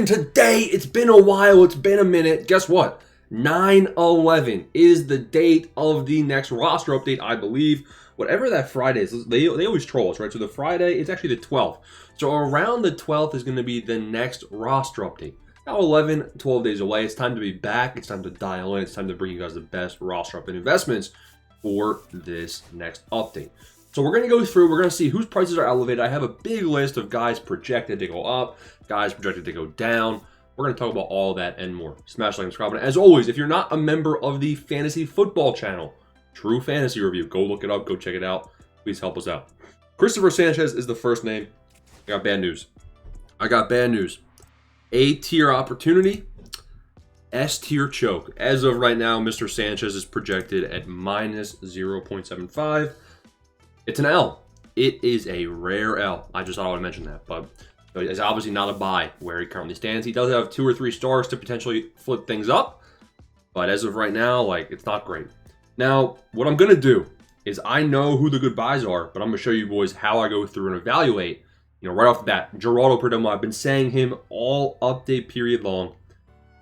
and today, it's been a while, it's been a minute. Guess what? 9/11 is the date of the next roster update, I believe. Whatever that Friday is, they always troll us, right? So the Friday, it's actually the 12th. So around the 12th is going to be the next roster update. Now 11, 12 days away. It's time to be back. It's time to dial in. It's time to bring you guys the best roster update investments for this next update. So we're going to go through, we're going to see whose prices are elevated. I have a big list of guys projected to go up, guys projected to go down. We're going to talk about all that and more. Smash like and subscribe. And as always, if you're not a member of the Fantasy Football channel, True Fantasy Review, go look it up, go check it out. Please help us out. Christopher Sanchez is the first name. I got bad news. A tier opportunity, S tier choke. As of right now, Mr. Sanchez is projected at minus 0.75. It's an L. It is a rare L. I just thought I would mention that, but it's obviously not a buy where he currently stands. He does have 2 or 3 stars to potentially flip things up, but as of right now, it's not great. Now, what I'm going to do is I know who the good buys are, but I'm going to show you boys how I go through and evaluate, right off the bat. Geraldo Perdomo, I've been saying him all update period long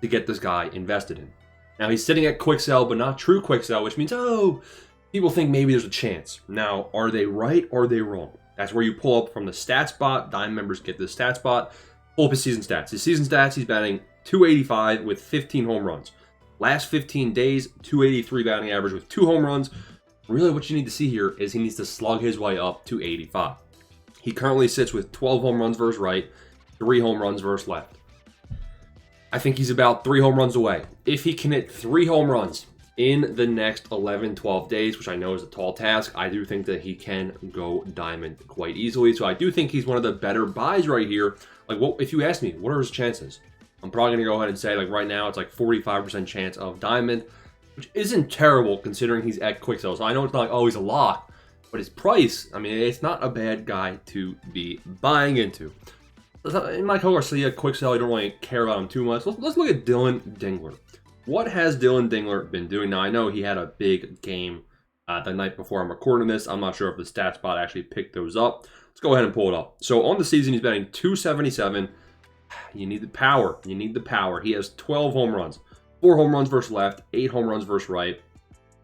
to get this guy invested in. Now, he's sitting at quick sell, but not true quick sell, which means, people think maybe there's a chance. Now, are they right or are they wrong? That's where you pull up from the stat spot. Dime members get the stat spot. Pull up his season stats. His season stats, he's batting .285 with 15 home runs. Last 15 days, .283 batting average with 2 home runs. Really what you need to see here is he needs to slug his way up to 85. He currently sits with 12 home runs versus right, 3 home runs versus left. I think he's about 3 home runs away. If he can hit 3 home runs in the next 11, 12 days, which I know is a tall task, I do think that he can go diamond quite easily. So I do think he's one of the better buys right here. If you ask me, what are his chances? I'm probably going to go ahead and say, right now, it's 45% chance of diamond, which isn't terrible considering he's at quick sell. So I know it's not he's a lock, but his price, it's not a bad guy to be buying into. In my color, so quick sell, I don't really care about him too much. Let's look at Dylan Dingler. What has Dylan Dingler been doing? Now, I know he had a big game the night before I'm recording this. I'm not sure if the stat spot actually picked those up. Let's go ahead and pull it up. So on the season, he's batting .277. You need the power. He has 12 home runs. 4 home runs versus left, 8 home runs versus right.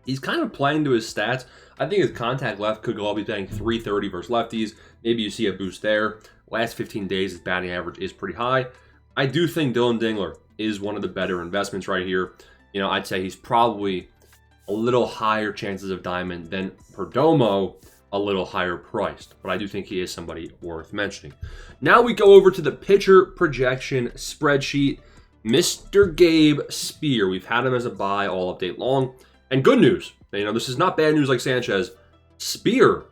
He's kind of playing to his stats. I think his contact left could go up. He's batting .330 versus lefties. Maybe you see a boost there. Last 15 days, his batting average is pretty high. I do think Dylan Dingler is one of the better investments right here. I'd say he's probably a little higher chances of diamond than Perdomo, a little higher priced. But I do think he is somebody worth mentioning. Now we go over to the pitcher projection spreadsheet. Mr. Gabe Spear. We've had him as a buy all update long. And good news, this is not bad news like Sanchez. Spear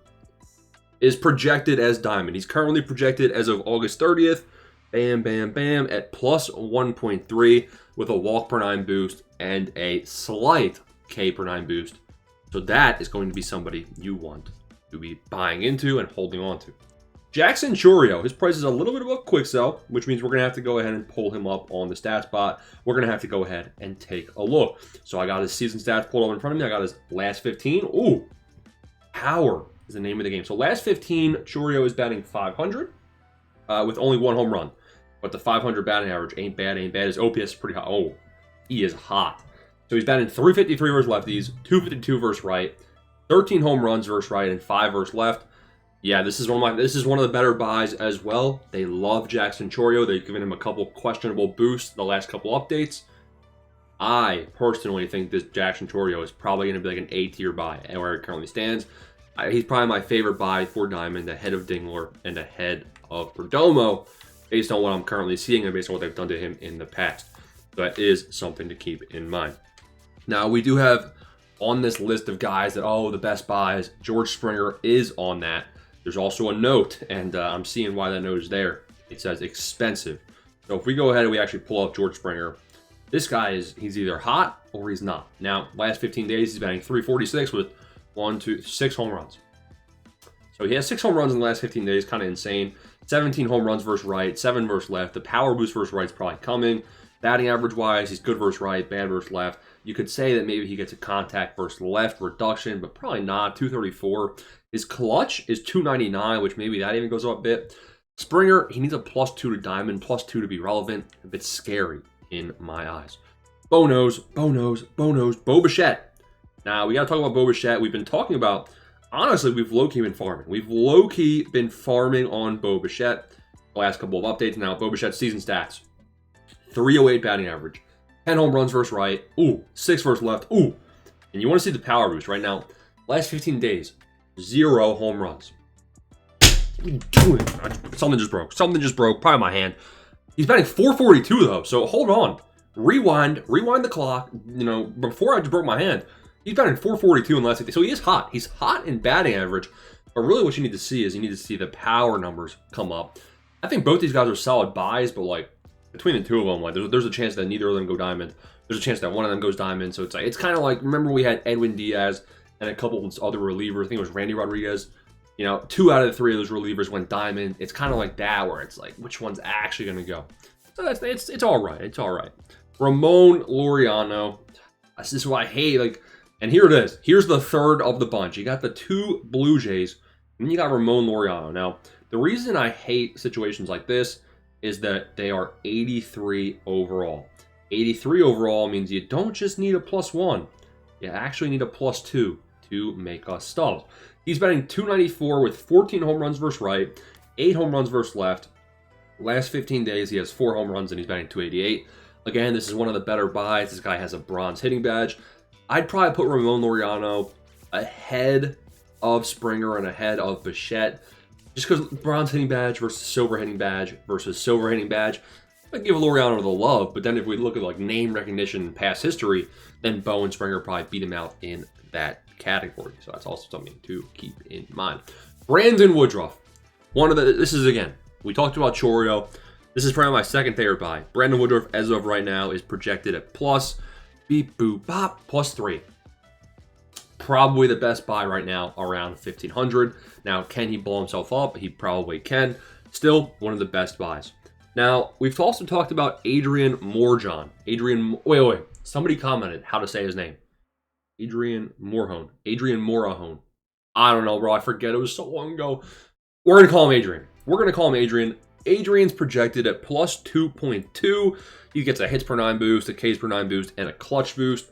is projected as diamond. He's currently projected as of August 30th. Bam, bam, bam, at plus 1.3 with a walk per 9 boost and a slight K per 9 boost. So that is going to be somebody you want to be buying into and holding on to. Jackson Chourio, his price is a little bit above quick sell, which means we're going to have to go ahead and pull him up on the stat spot. We're going to have to go ahead and take a look. So I got his season stats pulled up in front of me. I got his last 15. Ooh, power is the name of the game. So last 15, Chourio is batting .500 with only 1 home run. But the .500 batting average ain't bad. His OPS is pretty hot. Oh, he is hot. So he's batting .353 versus lefties, .252 versus right, 13 home runs versus right, and 5 versus left. Yeah, this is one of the better buys as well. They love Jackson Chourio. They've given him a couple questionable boosts the last couple updates. I personally think this Jackson Chourio is probably going to be an A tier buy where it currently stands. He's probably my favorite buy for diamond, ahead of Dingler and ahead of Perdomo, based on what I'm currently seeing and based on what they've done to him in the past. So that is something to keep in mind. Now, we do have on this list of guys that, the best buys, George Springer is on that. There's also a note, and I'm seeing why that note is there. It says expensive. So if we go ahead and we actually pull up George Springer, this guy he's either hot or he's not. Now, last 15 days, he's batting .346 with 6 home runs. So he has 6 home runs in the last 15 days, kind of insane. 17 home runs versus right, 7 versus left. The power boost versus right is probably coming. Batting average-wise, he's good versus right, bad versus left. You could say that maybe he gets a contact versus left reduction, but probably not. 234. His clutch is 299, which maybe that even goes up a bit. Springer, he needs a +2 to diamond, +2 to be relevant. A bit scary in my eyes. Bo Bichette. Now, we got to talk about Bo Bichette. We've been talking about, honestly, we've low-key been farming. We've low-key been farming on Bo Bichette. The last couple of updates now. Bo Bichette's season stats. 308 batting average. 10 home runs versus right. Ooh, 6 versus left. Ooh. And you want to see the power boost right now. Last 15 days, 0 home runs. What are you doing? Something just broke. Something just broke. Probably my hand. He's batting 442 though, so hold on. Rewind the clock. You know, before I just broke my hand, he's batting 442 in the last 50. So he is hot. He's hot in batting average. But really what you need to see is you need to see the power numbers come up. I think both these guys are solid buys, but like between the two of them, like there's a chance that neither of them go diamond. There's a chance that one of them goes diamond. So it's kind of like, remember we had Edwin Diaz and a couple of other relievers. I think it was Randy Rodriguez. You know, 2 out of the 3 of those relievers went diamond. It's kind of like that, where it's like, which one's actually going to go? So it's all right. It's all right. Ramon Laureano. This is what I hate. Like, and here it is. Here's the third of the bunch. You got the 2 Blue Jays, and then you got Ramon Laureano. Now, the reason I hate situations like this is that they are 83 overall. 83 overall means you don't just need a +1. You actually need a +2 to make us Stubs. He's batting 294 with 14 home runs versus right, 8 home runs versus left. Last 15 days, he has 4 home runs and he's batting 288. Again, this is one of the better buys. This guy has a bronze hitting badge. I'd probably put Ramon Laureano ahead of Springer and ahead of Bichette. Just because bronze hitting badge versus silver hitting badge versus silver hitting badge. I'd give Laureano the love, but then if we look at like name recognition and past history, then Bo and Springer probably beat him out in that category. So that's also something to keep in mind. Brandon Woodruff. This is again, we talked about Choreo. This is probably my second favorite buy. Brandon Woodruff, as of right now, is projected at +3. Probably the best buy right now, around 1,500. Now, can he blow himself up? He probably can. Still, one of the best buys. Now, we've also talked about Adrian Morejon. Wait. Somebody commented how to say his name. Adrian Morahone. I don't know, bro. I forget. It was so long ago. We're going to call him Adrian. Adrian's projected at +2.2. He gets a hits per 9 boost, a Ks per 9 boost, and a clutch boost.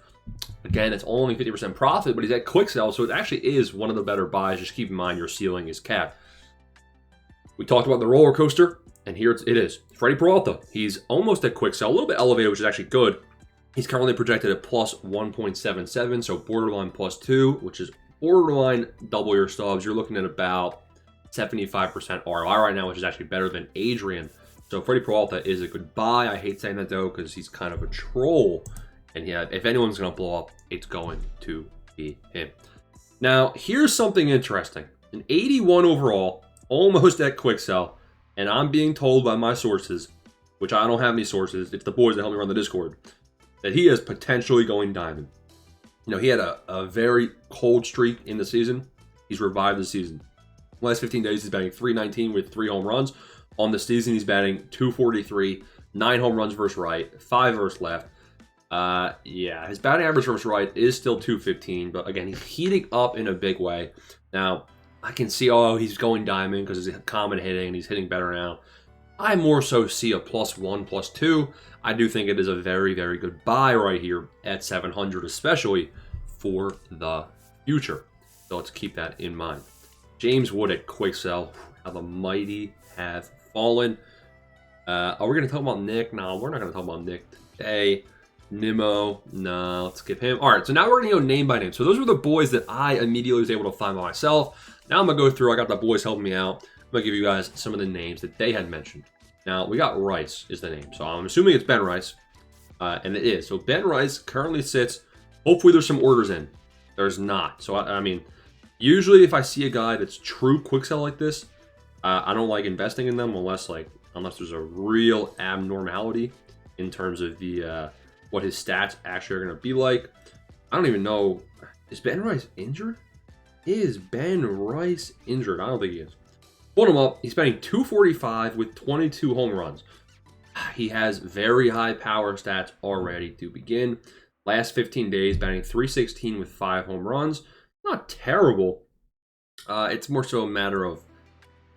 Again, it's only 50% profit, but he's at quick sell, so it actually is one of the better buys. Just keep in mind your ceiling is capped. We talked about the roller coaster, and here it is. Freddie Peralta. He's almost at quick sell, a little bit elevated, which is actually good. He's currently projected at +1.77, so borderline +2, which is borderline double your Stubs. You're looking at about 75% ROI right now, which is actually better than Adrian. So Freddie Peralta is a good buy. I hate saying that though, because he's kind of a troll. And yeah, if anyone's going to blow up, it's going to be him. Now, here's something interesting. An 81 overall, almost at quick sell, and I'm being told by my sources, which I don't have any sources, it's the boys that help me run the Discord, that he is potentially going diamond. You know, he had a very cold streak in the season. He's revived the season. Last 15 days, he's batting .319 with 3 home runs. On the season, he's batting .243, 9 home runs versus right, 5 versus left. Yeah, his batting average versus right is still .215, but again, he's heating up in a big way. Now, I can see, he's going diamond because he's common hitting and he's hitting better now. I more so see a +1, +2. I do think it is a very, very good buy right here at 700, especially for the future. So let's keep that in mind. James Wood at quick sell. How the mighty have fallen. Are we going to talk about Nick? No, we're not going to talk about Nick today. Nimmo, no, let's skip him. All right, so now we're going to go name by name. So those were the boys that I immediately was able to find by myself. Now I'm going to go through. I got the boys helping me out. I'm going to give you guys some of the names that they had mentioned. Now, we got Rice is the name. So I'm assuming it's Ben Rice, and it is. So Ben Rice currently sits. Hopefully there's some orders in. There's not. So, I mean, usually if I see a guy that's true quick sell like this, I don't like investing in them unless there's a real abnormality in terms of the what his stats actually are going to be like. I don't even know. Is Ben Rice injured? Is Ben Rice injured? I don't think he is. Put him up. He's batting .245 with 22 home runs. He has very high power stats already to begin. Last 15 days, batting .316 with 5 home runs. Not terrible. It's more so a matter of,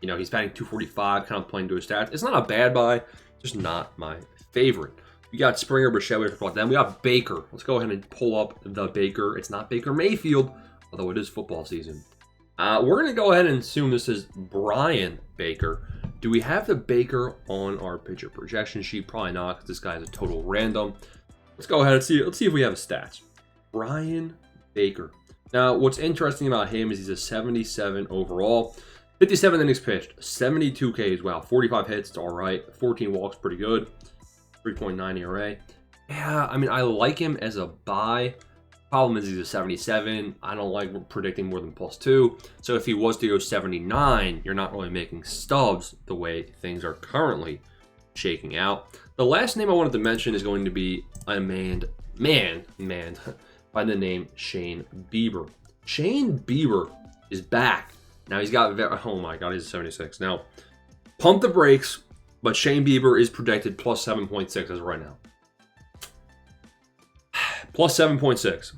You know, he's batting 245, kind of playing to his stats. It's not a bad buy, just not my favorite. We got Springer, Bichette, we talked about them. We got Baker. Let's go ahead and pull up the Baker. It's not Baker Mayfield, although it is football season. We're going to go ahead and assume this is Brian Baker. Do we have the Baker on our pitcher projection sheet? Probably not, because this guy is a total random. Let's go ahead and see. Let's see if we have his stats. Brian Baker. Now, what's interesting about him is he's a 77 overall. 57 innings pitched, 72 Ks. Wow, 45 hits, it's all right. 14 walks, pretty good. 3.9 ERA. Yeah, I mean, I like him as a buy. Problem is he's a 77. I don't like predicting more than +2. So if he was to go 79, you're not really making stubs the way things are currently shaking out. The last name I wanted to mention is going to be a man by the name Shane Bieber. Shane Bieber is back. Now he's got, oh my God, he's a 76. Now, pump the brakes, but Shane Bieber is projected +7.6 as of right now. +7.6.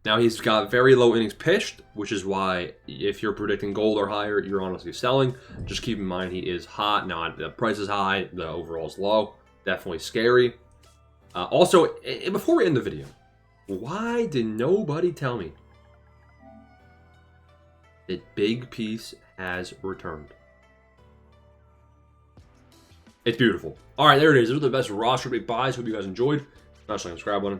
Now he's got very low innings pitched, which is why if you're predicting gold or higher, you're honestly selling. Just keep in mind he is hot. Now the price is high, the overall is low. Definitely scary. Also, before we end the video, why did nobody tell me that Big Piece has returned? It's beautiful. All right, there it is. Those are the best roster big buys. Hope you guys enjoyed. Smash the like and subscribe button.